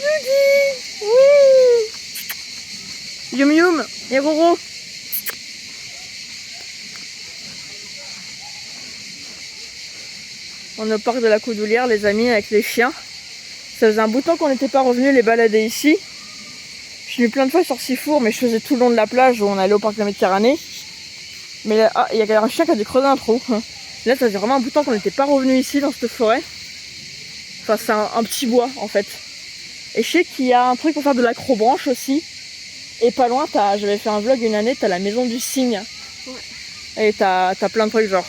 Doudi. Oui. Yum Yum et Roro. On est au parc de la Coudoulière, les amis, avec les chiens. Ça faisait un bout de temps qu'on n'était pas revenu les balader ici. Je suis venue plein de fois sur Sifour, mais je faisais tout le long de la plage où on allait au parc de la Méditerranée. Mais là, il y a un chien qui a dû creuser un trou. Là, ça faisait vraiment un bout de temps qu'on n'était pas revenu ici, dans cette forêt. Enfin, c'est un petit bois, en fait. Et je sais qu'il y a un truc pour faire de l'acrobranche aussi. Et pas loin, j'avais fait un vlog une année, t'as la maison du cygne. Ouais. Et t'as plein de trucs genre.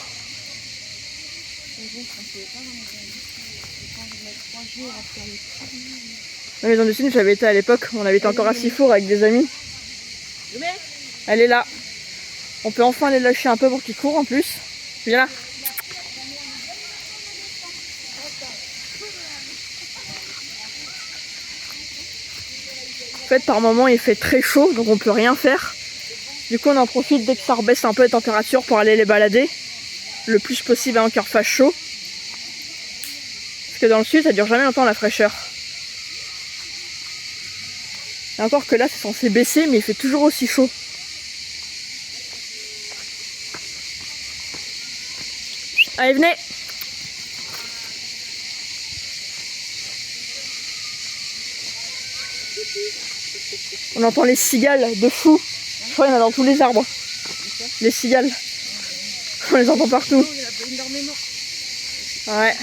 La maison du cygne, j'avais été à l'époque, on avait été encore à Sifour avec des amis. Elle est là. On peut enfin les lâcher un peu pour qu'ils courent en plus. Viens là. En fait, par moment, il fait très chaud, donc on peut rien faire. Du coup, on en profite dès que ça rebaisse un peu la température pour aller les balader le plus possible avant qu'il refasse chaud. Parce que dans le sud, ça dure jamais longtemps la fraîcheur. Et encore que là, c'est censé baisser, mais il fait toujours aussi chaud. Allez, venez! On entend les cigales de fou. Je crois qu'il y en a dans tous les arbres. Les cigales. On les entend partout. Ouais.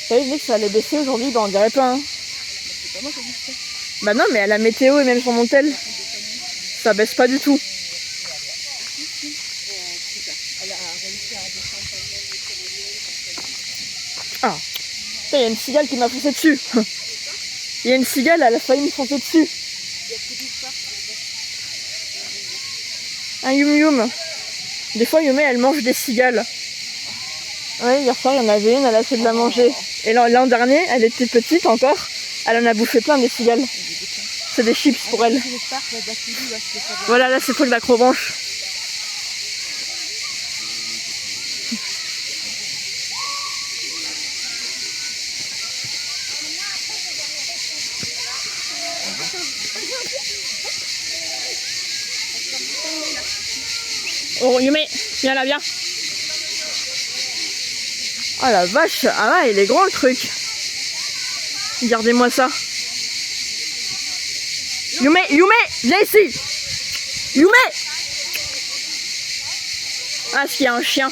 Vous savez, je dis que ça allait baisser aujourd'hui, bah on dirait pas. Hein. Bah non, mais à la météo et même sur mon tel, ça baisse pas du tout. Ah, il y a une cigale qui m'a foncé dessus. Il y a une cigale, elle a failli me foncer dessus. Un Yum Yum. Des fois, Yumé, elle mange des cigales. Ouais, hier soir, il y en avait une, elle a essayé de la manger. Et l'an dernier, elle était petite encore, elle en a bouffé plein des cigales. C'est des chips pour elle. Voilà, là, c'est le truc d'acrobranche. Oh, Yumé, viens là, viens. Oh la vache, ah ouais, il est grand le truc. Regardez-moi ça. Yumé, Yumé, viens ici. Yumé. Ah, est-ce qu'il y a un chien?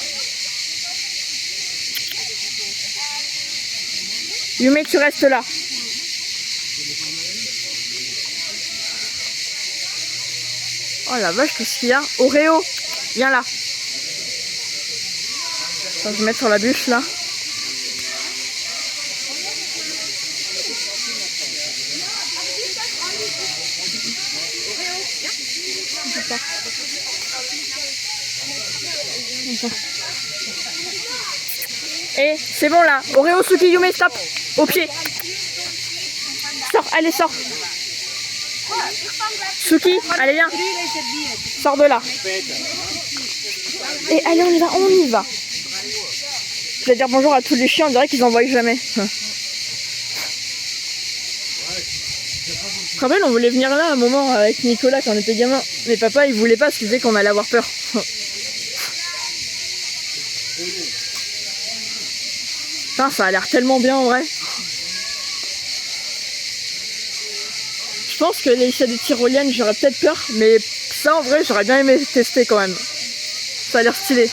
Yumé, tu restes là. Oh la vache, qu'est-ce qu'il y a? Oreo, viens là. Je vais mettre sur la bûche là. Et c'est bon là. Oreo, Suki, Yumé, stop. Au pied. Sors, allez, sors. Suki, allez, viens. Sors de là. Et allez, on y va, on y va. Je vais dire bonjour à tous les chiens, on dirait qu'ils en voient jamais. Je me rappelle, on voulait venir là un moment avec Nicolas quand on était gamin. Mais papa, il voulait pas parce qu'il disait qu'on allait avoir peur. Putain, ça a l'air tellement bien en vrai. Je pense que les chats des tyroliennes, j'aurais peut-être peur, mais ça en vrai, j'aurais bien aimé tester quand même. Ça a l'air stylé.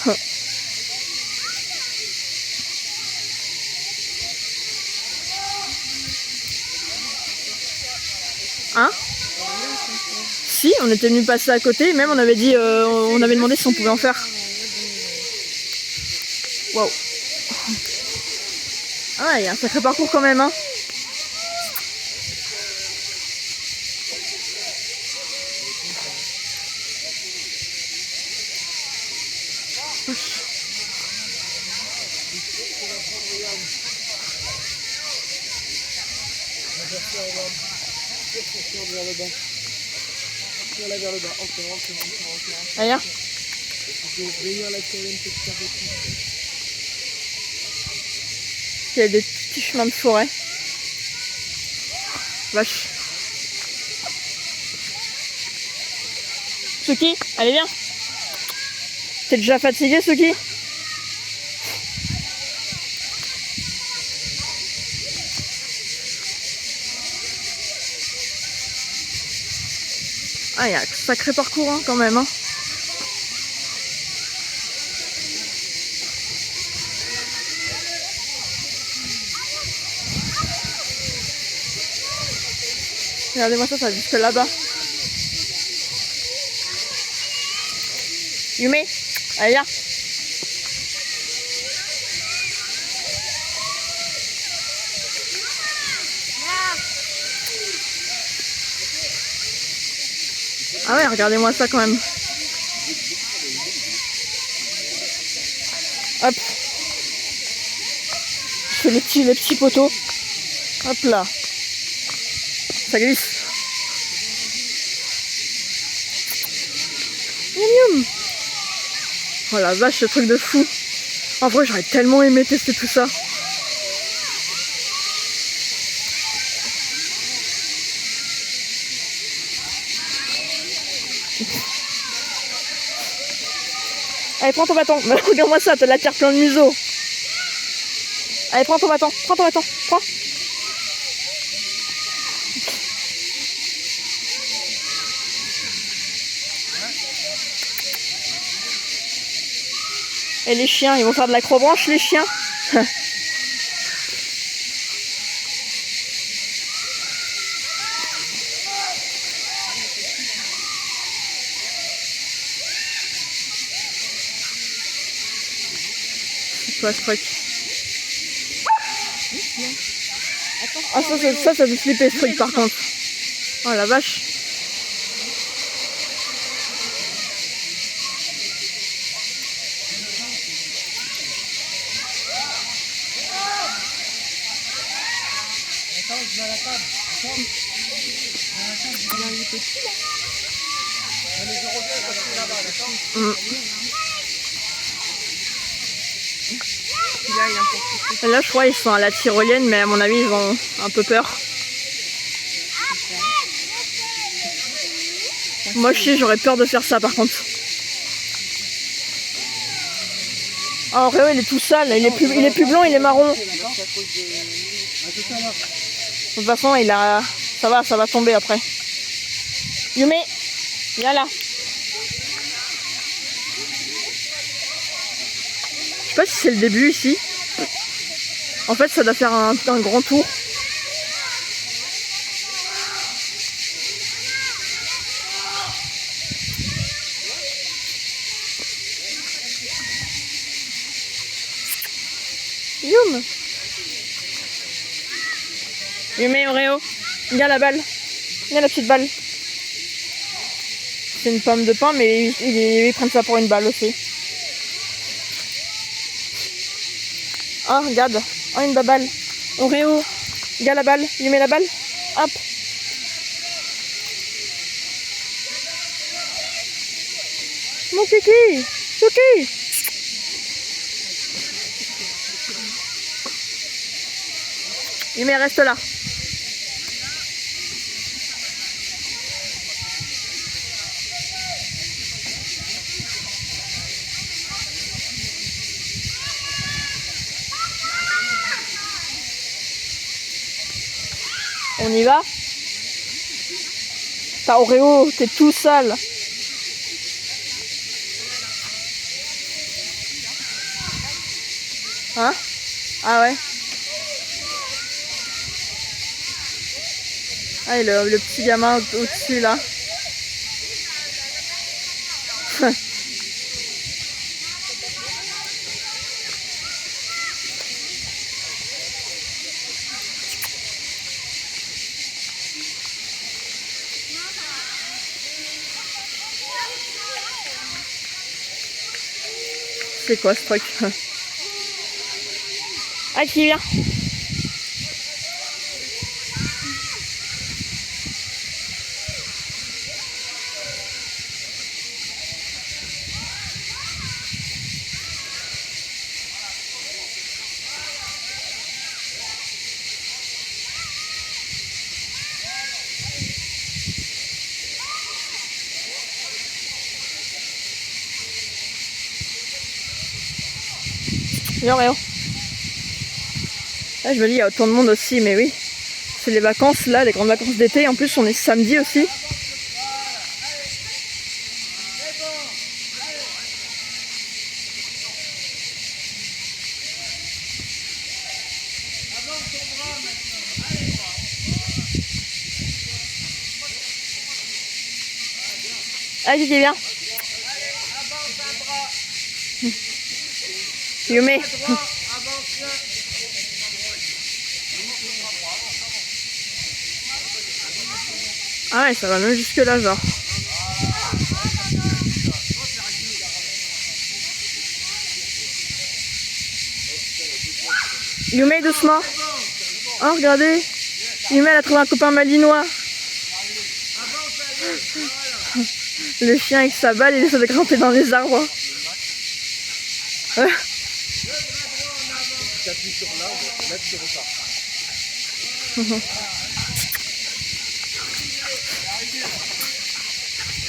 Hein? Si, on était venu passer à côté, même on avait dit, on avait demandé si on pouvait en faire. Waouh. Ah, il y a un sacré parcours quand même, hein. Ailleurs. Il y a des petits chemins de forêt. Vache. Suki, allez viens. T'es déjà fatigué, Suki? Ah, il y a un sacré parcours hein, quand même. Hein. Regardez-moi ça va jusque là-bas. Yume, allez viens. Ah ouais, regardez-moi ça quand même. Hop. Je fais les petits poteaux. Hop là. Ça glisse. Miam miam. Oh la vache, ce truc de fou. En vrai, j'aurais tellement aimé tester tout ça. Allez, prends ton bâton. Regarde-moi ça, t'as de la terre plein de museau. Allez, prends ton bâton. Prends. Et les chiens, ils vont faire de l'acrobranche, les chiens. C'est quoi ce truc? Ah ça fait flipper ce truc par contre. Oh la vache. Là je crois ils sont à la tyrolienne mais à mon avis ils ont un peu peur. Moi je sais j'aurais peur de faire ça par contre. Oh Réo il est tout sale, il est plus blanc, il est marron. De toute façon il a. Ça va tomber après. Yume, viens là. Je sais pas si c'est le début ici. En fait ça doit faire un grand tour. Youm. Yume, Oreo, viens la balle. Viens la petite balle. C'est une pomme de pain mais ils prennent ça pour une balle aussi. Oh regarde. Oh une baballe. Oreo, viens la balle. Yume la balle. Hop. Mon kiki. Kiki. Yume reste là. On y va? T'as Oreo, t'es tout sale. Hein? Ah ouais? Ah et le petit gamin au-dessus là. C'est quoi ce truc? Ah qui vient? Yo, Réo. Là, je me dis, il y a autant de monde aussi, mais oui. C'est les vacances, là, les grandes vacances d'été. En plus, on est samedi aussi. Allez, Kiki, viens. Yume. Ah ouais, ça va même jusque là, genre. Yume, doucement. Oh, regardez. Yume, elle a trouvé un copain malinois. Le chien avec sa balle, il essaie de grimper dans les arbres.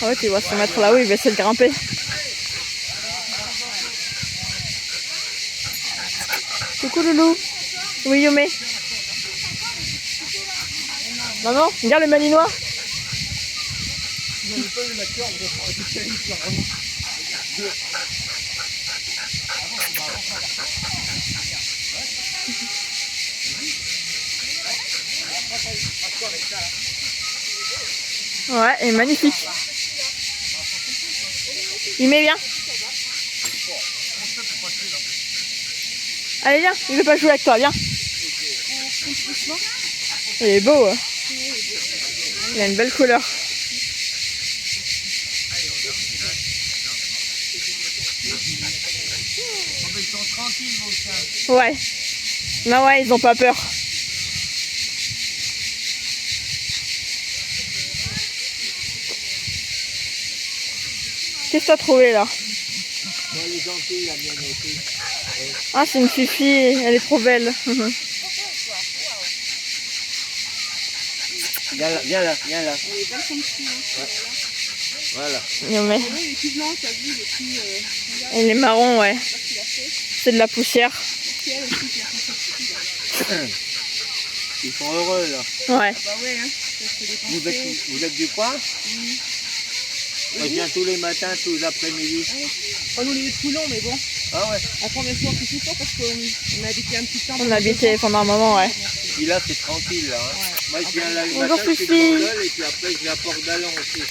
Ah ouais, tu vois se mettre là-haut, il va essayer de grimper. Coucou Loulou. Oui, Yume. Maman, regarde le malinois. Ouais, et magnifique. Il met bien. Allez, viens, il veut pas jouer avec toi, viens. Il est beau. Hein. Il a une belle couleur. Ils sont tranquilles, vos chiens. Ouais. Non, ouais, ils ont pas peur. Qu'est-ce que t'as trouvé là? Moi, elle est gentille, la mienne aussi. Ah, c'est une fifi, elle est trop belle. Viens là, viens là, viens là. Elle est belle comme fille. Ouais. Voilà. Mais... Elle est marron, ouais. C'est de la poussière. Ils sont heureux là. Ouais. Bah ouais, hein. Vous êtes du coin? Oui. Moi, je viens tous les matins, tous les après-midi. Nous, on est de Toulon, mais bon. Ah ouais. Après, on vient souvent plus souvent parce qu'on a habité un petit temps. On habitait pendant un moment, ouais. Puis là, c'est tranquille là. Hein. Ouais. Moi, je viens là le Bonjour, matin, je suis Fifi. dans Dole, et puis après, je vais à Port-d'Alon aussi.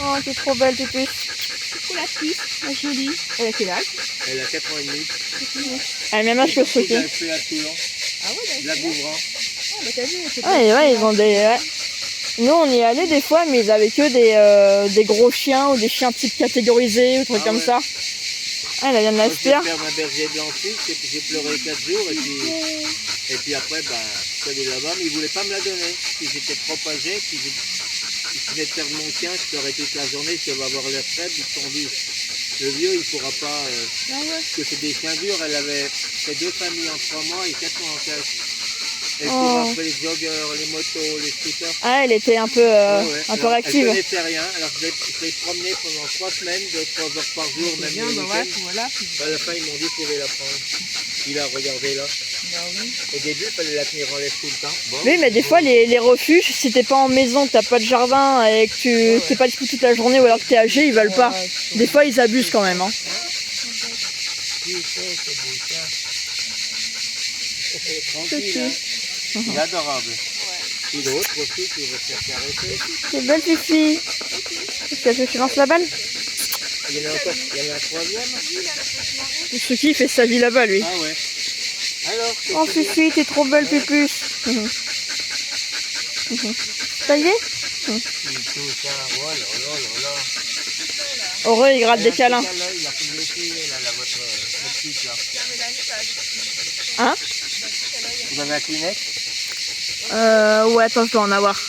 Oh, t'es trop belle, Pépus. Coucou la petite, la jolie. Elle a quel âge? Elle a 4 ans et demi. Elle a le même âge que Sophie. Elle fait à Toulon. Ah ouais, De la Bouvran. Ah bah t'as vu, c'est Ouais, ils ont des... Ouais. Nous, on y allait des fois, mais ils avaient que des gros chiens ou des chiens type catégorisés ou trucs Ah comme ouais. ça. Ah, elle vient de Moi, je l'Aspire. vais faire ma berger blanc suisse, et puis j'ai pleuré 4 jours, et puis après, bah, je suis allé là-bas, mais ils ne voulaient pas me la donner. Si j'étais trop âgé, si je venais de perdre mon chien, je pleurais toute la journée, si elle va avoir l'air faible, ils sont vus. Le vieux, il ne pourra pas, Ah ouais. parce que c'est des chiens durs, elle avait fait 2 familles en 3 mois et 4 mois en caisse. Elle Oh. courait après les joggers, les motos, les scooters. Ah, elle était un peu, Ouais, ouais. un peu Alors, réactive. elle connaissait rien, alors je l'ai promenée pendant 3 semaines, 2-3 heures par jour, même Bien, les bah week-ends. ouais, voilà. À la fin, ils m'ont dit qu'il fallait la prendre. Il a regardé là. Bah oui. Au début, il fallait la tenir en laisse tout le temps. Bon, Oui, mais des fois, les refuges, si t'es pas en maison, que t'as pas de jardin et que tu t'es pas dispo toute la journée ou alors que t'es âgé, ils veulent pas. Des fois, ils abusent quand même. Hein. qui c'est ce beau chien? Tranquille, hein? Il est adorable. Et l'autre aussi qui veut se faire caresser. C'est belle Fifi. Est-ce qu'elle fait lance la balle? Il y en a encore, il y en a un troisième. Suki il fait sa vie là-bas, lui. Ah ouais. Alors, Oh Fifi, t'es trop belle, Pépus. Ça y est? il touche, hein. Oh là là là là. Heureux, il gratte des câlins. Il a fait blesser, là, votre petite, là. Hein? Vous avez un Kleenex? Ouais, attends, je dois en avoir.